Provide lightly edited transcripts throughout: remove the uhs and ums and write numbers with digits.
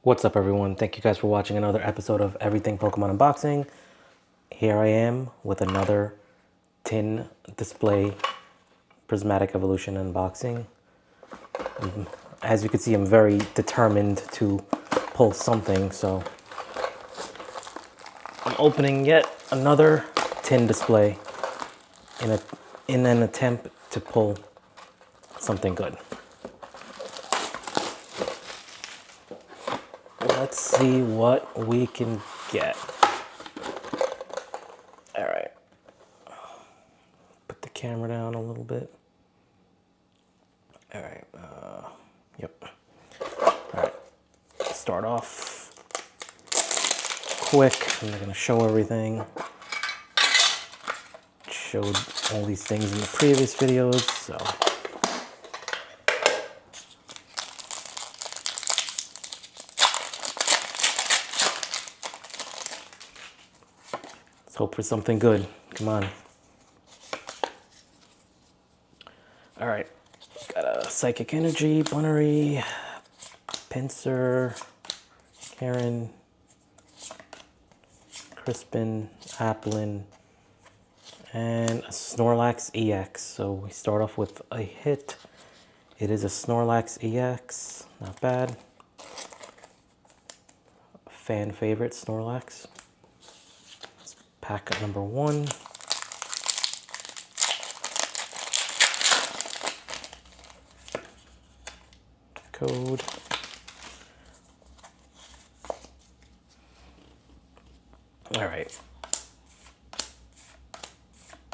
What's up, everyone? Thank you guys for watching another episode of Everything Pokemon Unboxing. Here I am with another tin display Prismatic Evolution unboxing. As you can see, I'm very determined to pull something, so I'm opening yet another tin display in an attempt to pull something good. Let's see what we can get. All right. Put the camera down a little bit. All right. Yep. All right. Start off quick. I'm not going to show everything. Showed all these things in the previous videos, so. Let's hope for something good. Come on. All right. Got a Psychic Energy, Bunnery, Pinsir, Karen, Crispin, Applin, and a Snorlax EX. So we start off with a hit. It is a Snorlax EX. Not bad. Fan favorite Snorlax. It's pack number 1. Code. All right.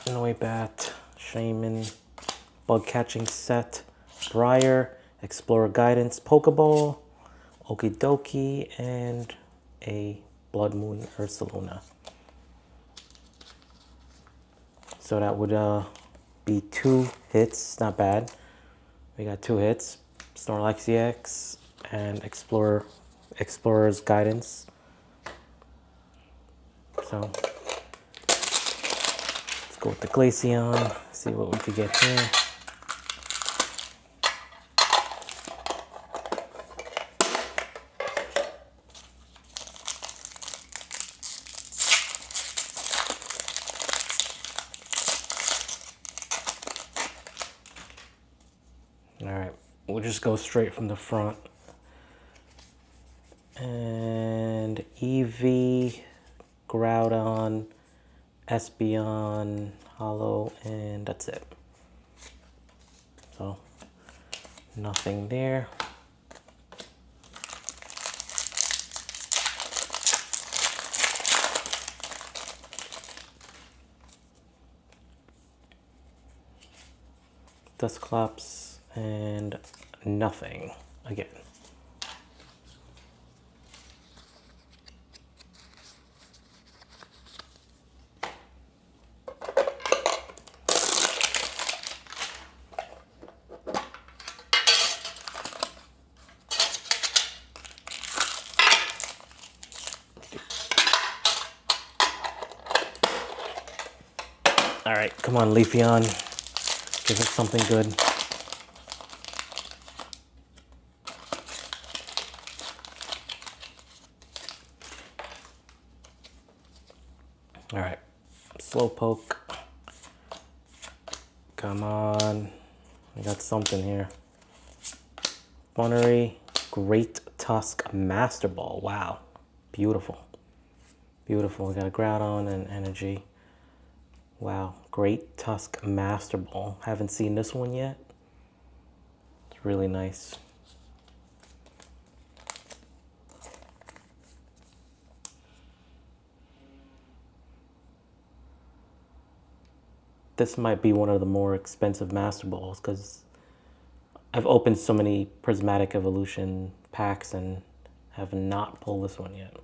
Noibat, Shaman, Bug Catching Set, Briar, Explorer Guidance, Pokeball, Okie Dokie, and a Blood Moon Ursaluna. So that would be 2 hits. Not bad. We got 2 hits. Snorlax EX and Explorer's Guidance. So let's go with the Glaceon, see what we could get here. All right, we'll just go straight from the front. And Eevee, Groudon, Espeon, Hollow, and that's it. So nothing there. Dusclops and nothing again. All right, come on, Leafeon. Give us something good. All right, Slowpoke. Come on. I got something here. Bunnery, Great Tusk Master Ball. Wow, beautiful. Beautiful. We got a Groudon and Energy. Wow, Great Tusk Master Ball. Haven't seen this one yet. It's really nice. This might be one of the more expensive Master Balls because I've opened so many Prismatic Evolution packs and have not pulled this one yet.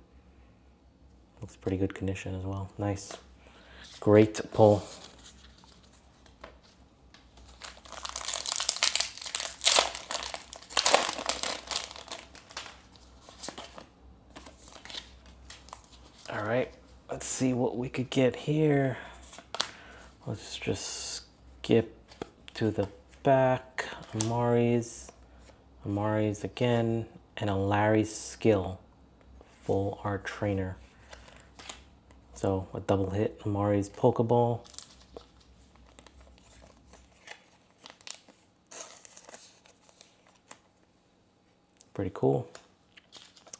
Looks pretty good condition as well. Nice. Great pull. All right, let's see what we could get here. Let's just skip to the back. Amari's again, and a Larry Skill full art trainer. So a double hit, Amari's Pokeball. Pretty cool.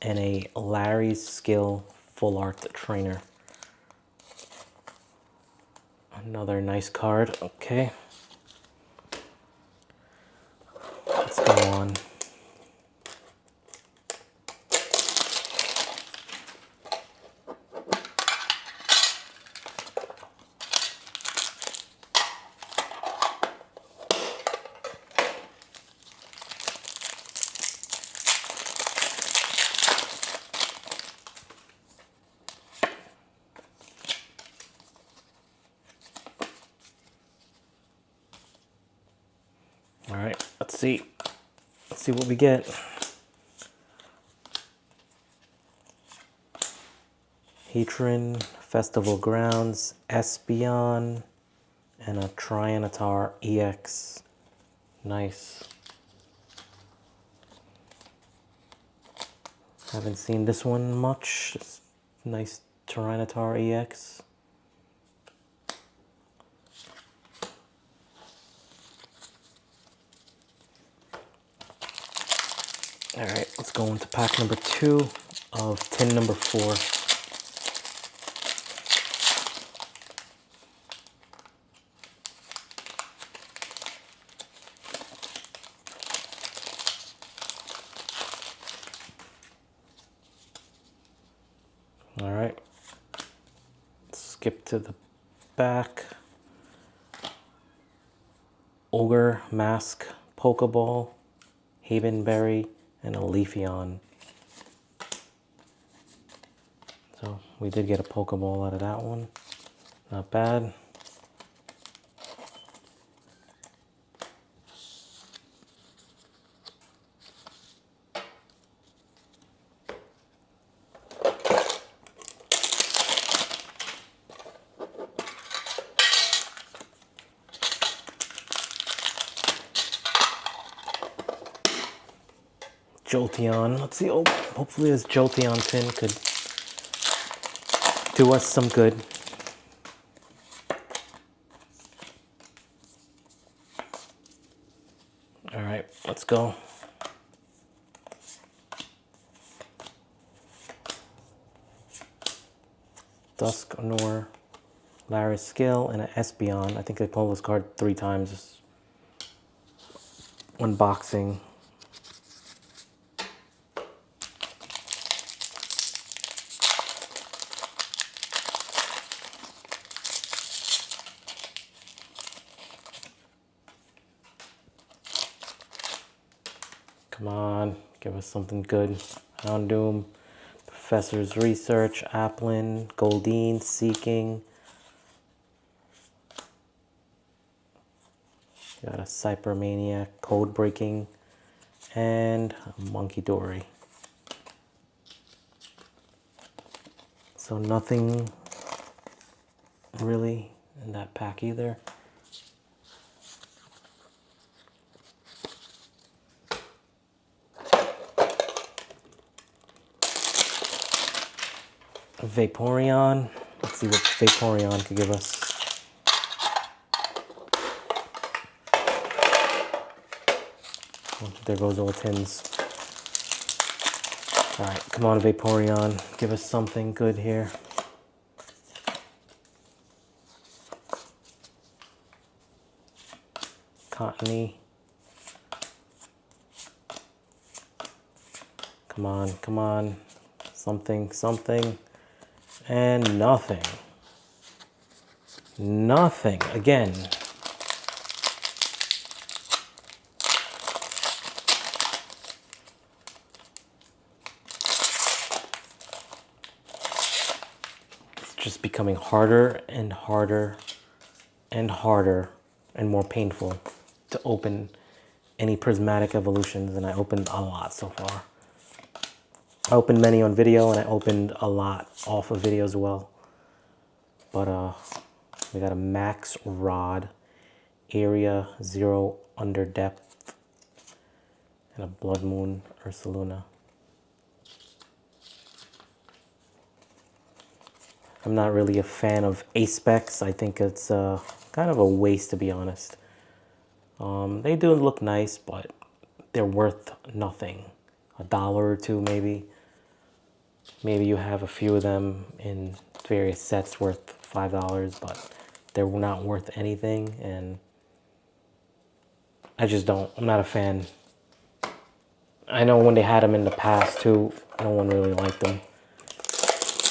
And a Larry's Skill full art trainer. Another nice card. Okay. Let's go on. All right, let's see. Let's see what we get. Heatran, Festival Grounds, Espeon, and a Tyranitar EX. Nice. Haven't seen this one much. It's nice Tyranitar EX. All right, let's go into pack number 2 of tin number 4. All right, skip to the back. Ogre, Mask, Pokeball, Havenberry, and a Leafeon. So we did get a Pokeball out of that one. Not bad. Jolteon. Let's see. Oh, hopefully this Jolteon tin could do us some good. All right, let's go. Dusknoir, Larry Skill, and an Espeon. I think I pulled this card 3 times. Unboxing. Come on, give us something good. Houndoom, Professor's Research, Applin, Goldeen, Seeking. Got a Cybermaniac, Code Breaking, and a Monkey Dory. So nothing really in that pack either. Vaporeon. Let's see what Vaporeon could give us. Oh, there goes all tins. All right, come on, Vaporeon. Give us something good here. Cottony. Come on, come on. Something, something. And nothing. Nothing. Again. It's just becoming harder and harder and harder and more painful to open any prismatic evolutions, and I opened a lot so far. I opened many on video, and I opened a lot off of video as well. But we got a Max Rod, Area 0 Under Depth, and a Blood Moon Ursaluna. I'm not really a fan of A-Specs. I think it's kind of a waste, to be honest. They do look nice, but they're worth nothing. $1 or $2 maybe. Maybe you have a few of them in various sets worth $5, but they're not worth anything, and I just don't. I'm not a fan. I know when they had them in the past too, no one really liked them.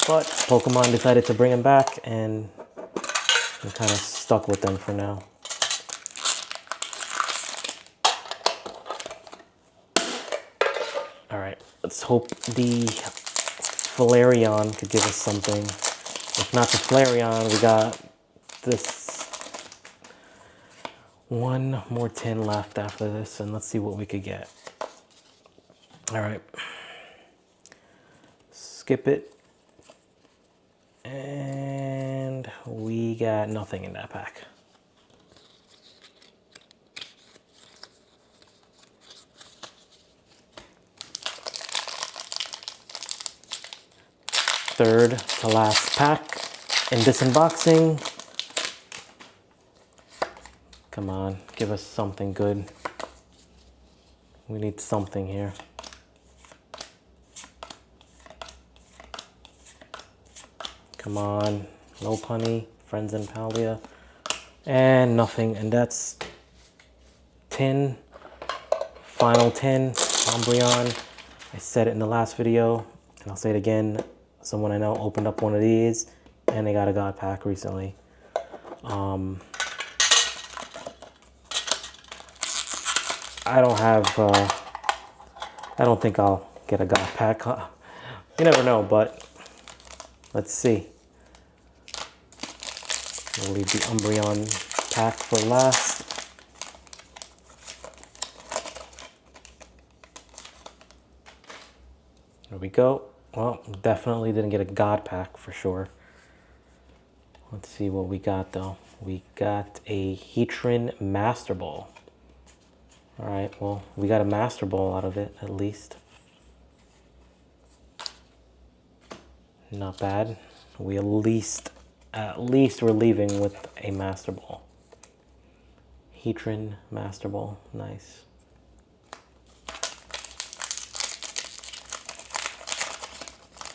But Pokemon decided to bring them back, and I'm kind of stuck with them for now. Alright, let's hope the Flareon could give us something. If not the Flareon, we got this one more tin left after this, and let's see what we could get. Alright. Skip it. And we got nothing in that pack. Third to last pack in this unboxing. Come on, give us something good. We need something here. Come on, no punny, Friends and Palia, and nothing, and that's tin, final tin, Umbreon. I said it in the last video, and I'll say it again. Someone I know opened up one of these, and they got a God pack recently. I don't have, I don't think I'll get a God pack. You never know, but let's see. We'll leave the Umbreon pack for last. There we go. Well, definitely didn't get a God pack for sure. Let's see what we got though. We got a Heatran Master Ball. Alright, well, we got a Master Ball out of it at least. Not bad. We at least we're leaving with a Master Ball. Heatran Master Ball, nice.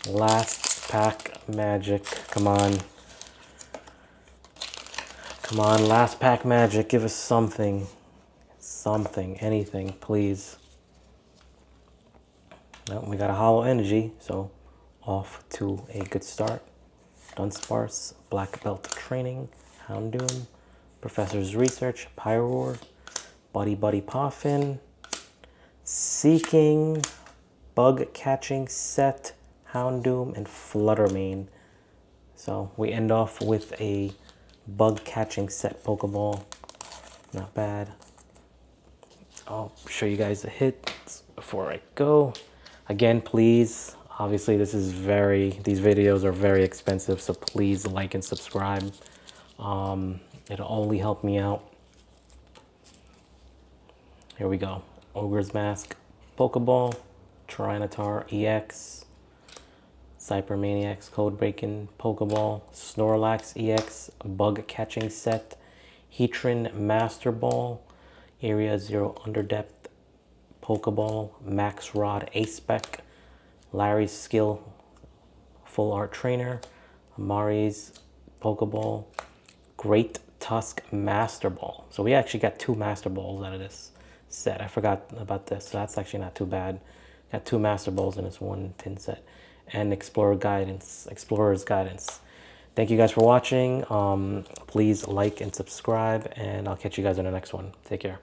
Last pack magic, come on. Come on, last pack magic, give us something. Something, anything, please. Well, we got a Hollow Energy, so off to a good start. Dunsparce, Black Belt Training, Houndoom, Professor's Research, Pyroar, Buddy Buddy Poffin, Seeking, Bug Catching Set, Houndoom, and Fluttermane. So we end off with a Bug Catching Set Pokeball. Not bad. I'll show you guys the hits before I go. Again, please, obviously these videos are very expensive, so please like and subscribe. It'll only help me out. Here we go. Ogre's Mask, Pokeball, Tyranitar EX, Cybermaniacs Code Breaking Pokeball, Snorlax EX, Bug Catching Set, Heatran Master Ball, Area 0 Underdepth Pokeball, Max Rod A-Spec, Larry's Skill Full Art Trainer, Amari's Pokeball, Great Tusk Master Ball. So we actually got 2 Master Balls out of this set. I forgot about this, so that's actually not too bad. Got 2 Master Balls in this one tin set. And Explorer's Guidance. Thank you guys for watching. Please like and subscribe, and I'll catch you guys in the next one. Take care.